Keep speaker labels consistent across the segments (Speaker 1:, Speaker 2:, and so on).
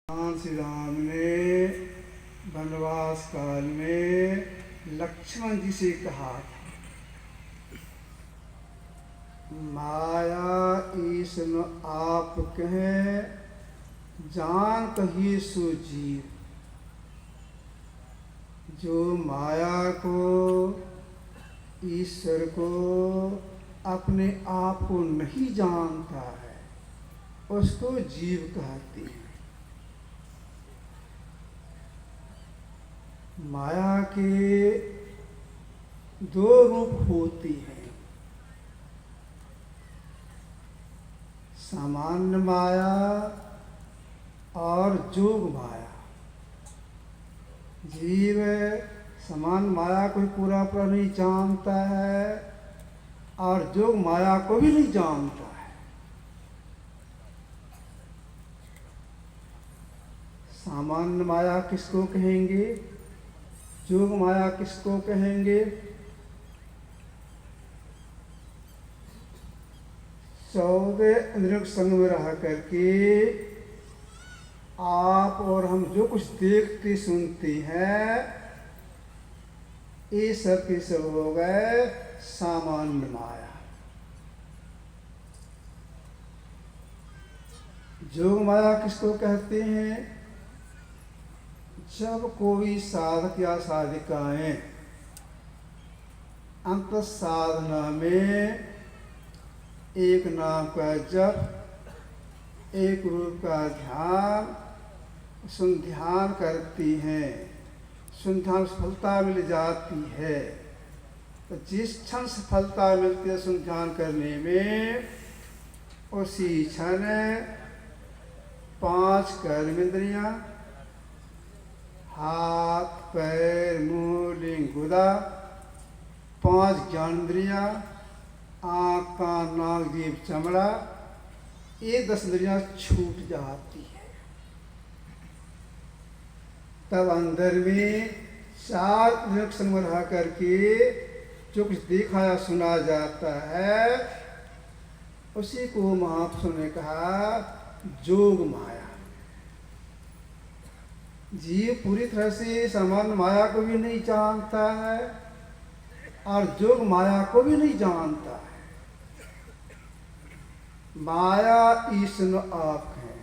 Speaker 1: भगवान श्री राम ने वनवास काल में लक्ष्मण जी से कहा था, माया ईसन आप कहें जान कही सो जीव। जो माया को, ईश्वर को, अपने आप को नहीं जानता है उसको जीव कहते हैं। माया के दो रूप होते हैं, सामान्य माया और जोग माया। जीव सामान्य माया को पूरा पूरा नहीं जानता है और जोग माया को भी नहीं जानता है। सामान्य माया किसको कहेंगे, जोग माया किसको कहेंगे? 14 इंद्रियों संग में रह करके आप और हम जो कुछ देखते सुनते हैं ये सब के सब हो गए सामान्य माया। जोग माया किसको कहते हैं? जब कोई साधक या साधिकाएं अंत साधना में एक नाम का जप, एक रूप का ध्यान, संध्यान करती हैं, संध्यान सफलता मिल जाती है। तो जिस क्षण सफलता मिलती है संध्यान करने में, उसी क्षण 5 कर्मेंद्रियां, हाथ पैर मुंह लिंग गुदा, 5 ज्ञानेंद्रियां, आँख कान नाक जीभ चमड़ा, ये 10 इंद्रियां छूट जाती है। तब अंदर में 4 इंद्रियों के संग रह करके जो कुछ देखा या सुना जाता है उसी को महापुरुषों ने कहा जोग माया। जीव पूरी तरह से सामान्य माया को भी नहीं जानता है और जोग माया को भी नहीं जानता है। माया ईश्वर आप है,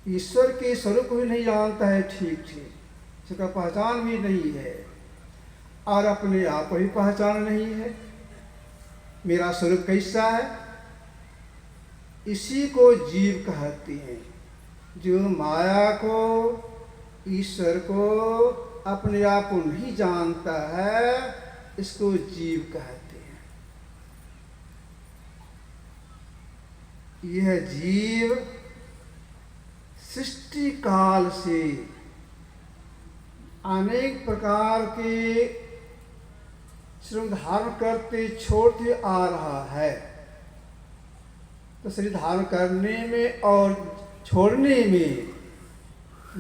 Speaker 1: ईश्वर के स्वरूप को भी नहीं जानता है ठीक ठीक, इसका पहचान भी नहीं है और अपने आप को भी पहचान नहीं है। मेरा स्वरूप कैसा है, इसी को जीव कहते हैं। जो माया को, ईश्वर को, अपने आप को नहीं जानता है इसको जीव कहते हैं। यह जीव सृष्टि काल से अनेक प्रकार के श्रम धारण करते छोड़ते आ रहा है। तो शरीर धारण करने में और छोड़ने में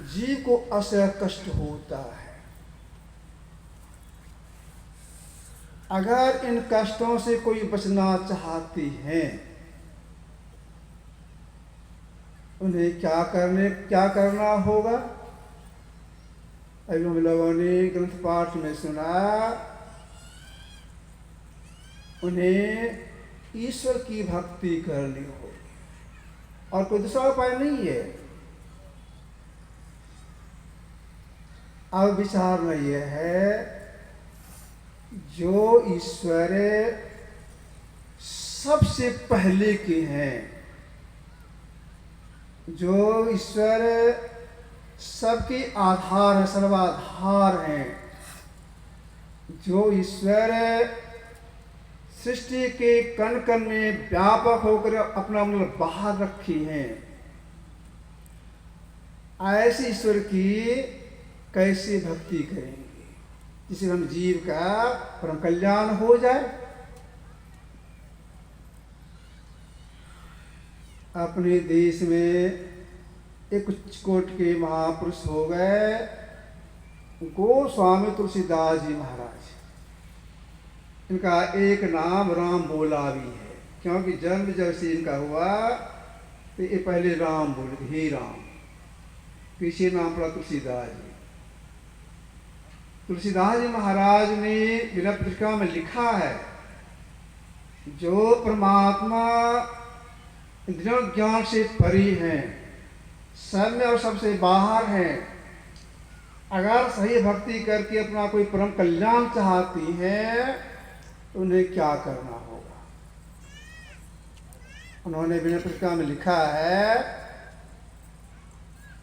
Speaker 1: जीव को असह्य कष्ट होता है। अगर इन कष्टों से कोई बचना चाहते हैं, उन्हें क्या करना होगा? अभी हम लोगों ने ग्रंथ पाठ में सुना, उन्हें ईश्वर की भक्ति करनी हो और कोई दूसरा उपाय नहीं है। अब विचारना यह है, जो ईश्वर सबसे पहले के हैं, जो ईश्वर सबके आधार है, सर्वाधार हैं, जो ईश्वर सृष्टि के कण कण में व्यापक होकर अपना मतलब बाहर रखी हैं, ऐसे ईश्वर की कैसे भक्ति करेंगे जिससे हम जीव का परम कल्याण हो जाए? अपने देश में एक उच्च कोट के महापुरुष हो गए गोस्वामी तुलसीदास जी महाराज। इनका एक नाम राम बोला भी है, क्योंकि जन्म जब से इनका हुआ तो ये पहले राम बोले, हे राम। पीछे नाम पड़ा तुलसीदास जी। तुलसीदास जी महाराज ने विनय पत्रिका में लिखा है, जो परमात्मा इंद्रियों ज्ञान से परी हैं, सब में और सबसे बाहर हैं, अगर सही भक्ति करके अपना कोई परम कल्याण चाहती हैं तो उन्हें क्या करना होगा। उन्होंने विनय पत्रिका में लिखा है,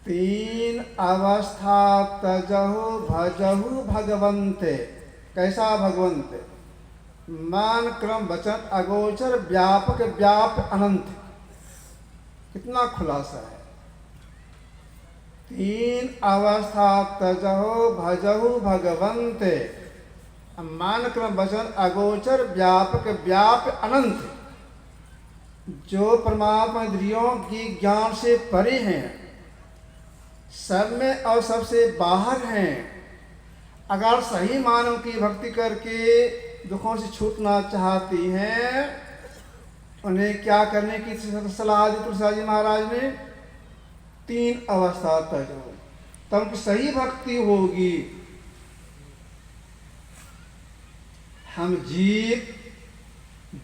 Speaker 1: 3 अवस्था तजहु भजहु भगवंते। कैसा भगवंत? मान क्रम वचन अगोचर व्यापक व्याप अनंत। कितना खुलासा है। 3 अवस्था तजहु भजहु भगवंते, मान क्रम वचन अगोचर व्यापक व्याप अनंत। जो परमात्मा इंद्रियों की ज्ञान से परे हैं, सब में और सबसे बाहर हैं, अगर सही मानव की भक्ति करके दुखों से छूटना चाहती हैं, उन्हें क्या करने की सलाह दी तुलसीदास जी महाराज ने? 3 अवस्था तजो, तब उनकी सही भक्ति होगी। हम जीव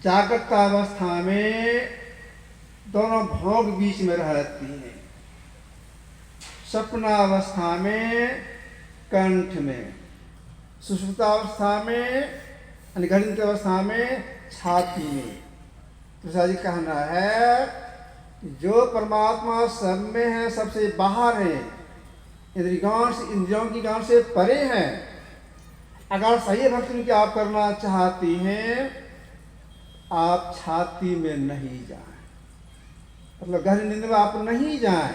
Speaker 1: जागृत अवस्था में दोनों भोग बीच में रहती हैं, स्वप्नावस्था में कंठ में, सुषुप्तावस्था में घटित अवस्था में छाती में। तुलसीदास जी कहना है, जो परमात्मा सब में है, सबसे बाहर है, इंद्रियों की ज्ञान से परे हैं, अगर सही भक्ति की आप करना चाहती हैं, आप छाती में नहीं जाएं, मतलब गहरी नींद में आप नहीं जाएं,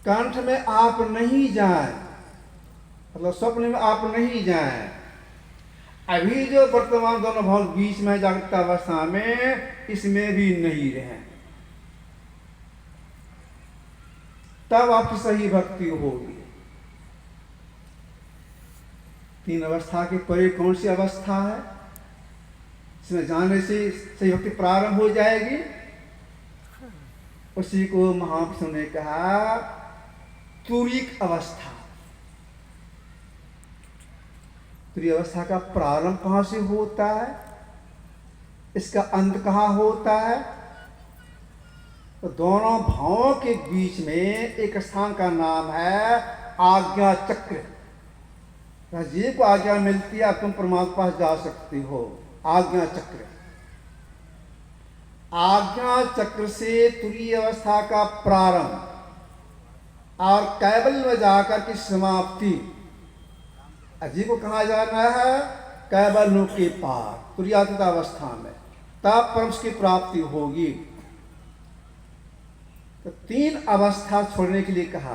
Speaker 1: कंठ में आप नहीं जाएं, मतलब स्वप्न में आप नहीं जाएं। अभी जो वर्तमान दोनों भाव बीच में जागृत अवस्था में, इसमें भी नहीं रहें, तब आपकी सही भक्ति होगी। 3 अवस्था के परे कौन सी अवस्था है? इसमें जाने से सही भक्ति प्रारंभ हो जाएगी। उसी को महापुरुषों ने कहा तुरीक अवस्था। तुरीय अवस्था का प्रारंभ कहाँ से होता है, इसका अंत कहाँ होता है? तो दोनों भावों के बीच में एक स्थान का नाम है आज्ञा चक्र। जीव को आज्ञा मिलती है, अब तुम परमात्मा के पास जा सकती हो। आज्ञा चक्र, आज्ञा चक्र से तुरीय अवस्था का प्रारंभ और कैवल्य में जाकर की समाप्ति। अजीब को कहाँ जाना है? कैवल्य के पार, तुरीयातीत अवस्था में, तब परम की प्राप्ति होगी। तो 3 अवस्था छोड़ने के लिए कहा।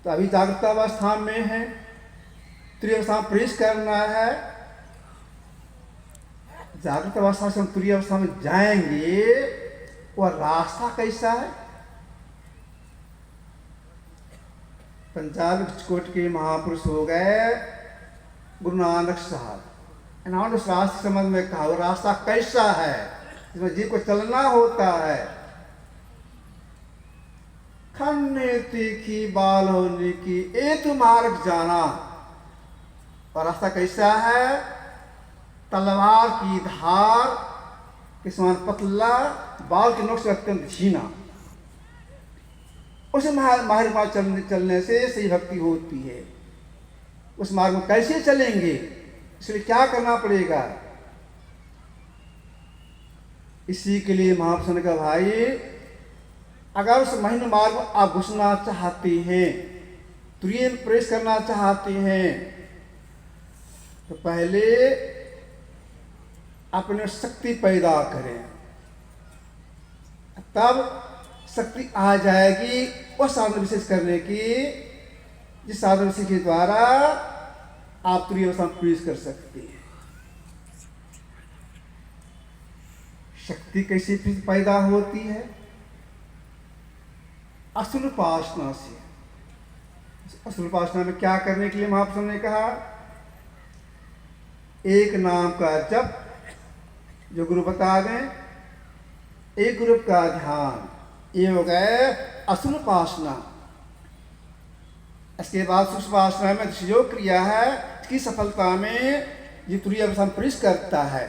Speaker 1: तो अभी जागृत अवस्था में है, तुरीय अवस्था में प्रवेश करना है। जागृत अवस्था से हम तुरीय अवस्था में जाएंगे, वह रास्ता कैसा है? पंजाब कोट के महापुरुष हो गए गुरु नानक साहब, इन्होंने उस रास्ते के संबंध में कहा, वो रास्ता कैसा है जिसमें जीव को चलना होता है। खन्ने तीखी बाल होने की एक मार्ग जाना। और रास्ता कैसा है? तलवार की धार के समान पतला, बाल के नोक से अत्यंत झीना। उस मार्ग चलने से सही भक्ति होती है। उस मार्ग में कैसे चलेंगे, इसलिए क्या करना पड़ेगा? इसी के लिए महापुरुषों ने कहा, भाई अगर उस महीन मार्ग में आप घुसना चाहते हैं, तुरीय में प्रवेश करना चाहते हैं, तो पहले अपने शक्ति पैदा करें, तब शक्ति आ जाएगी उस साधन विशेष करने की, जिस साधन विशेष के द्वारा आप तुरीय अवस्था में प्रवेश कर सकते हैं। शक्ति कैसे पैदा होती है? असुर उपासना से। असुर उपासना में क्या करने के लिए महापुरुषों ने कहा? एक नाम का जप जो गुरु बता दें, एक रूप का ध्यान, ये हो गए असूल उपासना। इसके बाद सूक्ष्म उपासना में जो क्रिया है इसकी सफलता में ये तुरीय अवस्था में प्रवेश करता है।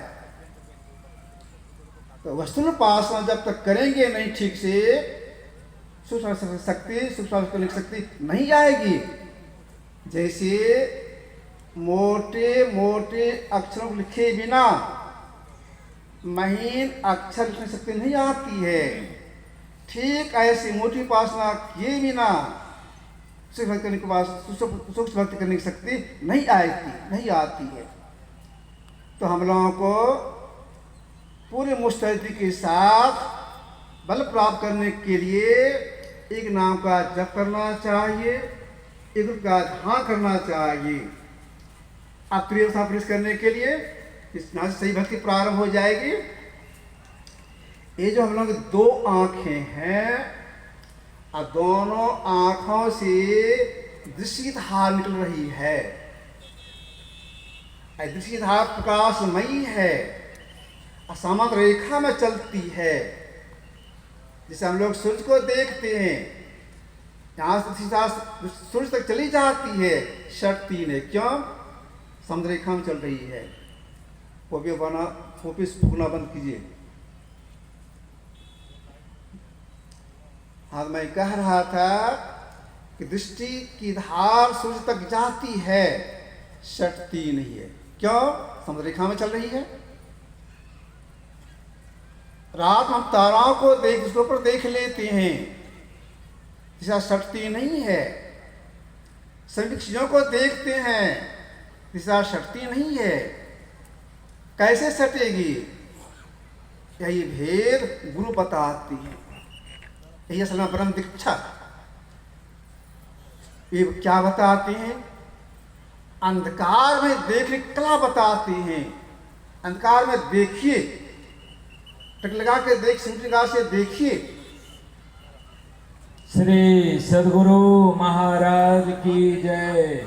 Speaker 1: तो वस्तुल उपासना जब तक करेंगे नहीं ठीक से, सूक्ष्म करने की शक्ति नहीं आएगी। जैसे मोटे मोटे अक्षरों को लिखे बिना महीन अक्षर लिखने शक्ति नहीं आती है, ठीक ऐसी मोटी उपासना किए बिना सूक्ष्म भक्ति करने की शक्ति नहीं आती है। तो हम लोगों को पूरे मुस्तैदी के साथ बल प्राप्त करने के लिए एक नाम का जप करना चाहिए, एक रूप का ध्यान करना चाहिए। आप तुरीय अवस्था प्रवेश करने के लिए इस नाम से सही भक्ति प्रारंभ हो जाएगी। ये जो हम लोग की दो आंखें हैं, और दोनों आंखों से दृष्टि धार निकल रही है। दृष्टि धार प्रकाशमयी है, असमान रेखा में चलती है। जैसे हम लोग सूर्य को देखते हैं, यहाँ से सूर्य तक चली जाती है, शक्ति ने क्यों समुद्र रेखा में चल रही है। पोपी फूकना बंद कीजिए। हाँ, मैं कह रहा था कि दृष्टि की धार सूर्य तक जाती है, शक्ति नहीं है। क्यों? समुद्र रेखा में चल रही है। रात हम ताराओं को उसके ऊपर देख लेते हैं, जिसका शक्ति नहीं है। सभी चीजों को देखते हैं, जिसका शक्ति नहीं है। कैसे सटेगी? यही भेद गुरु बताती है। यही असल में ब्रह्म दीक्षा। ये क्या बताते हैं? अंधकार में देखने की कला बताते हैं। अंधकार में देखिए, टक लगा के देख, सिमटिका से देखिए।
Speaker 2: श्री सद्गुरु महाराज की जय।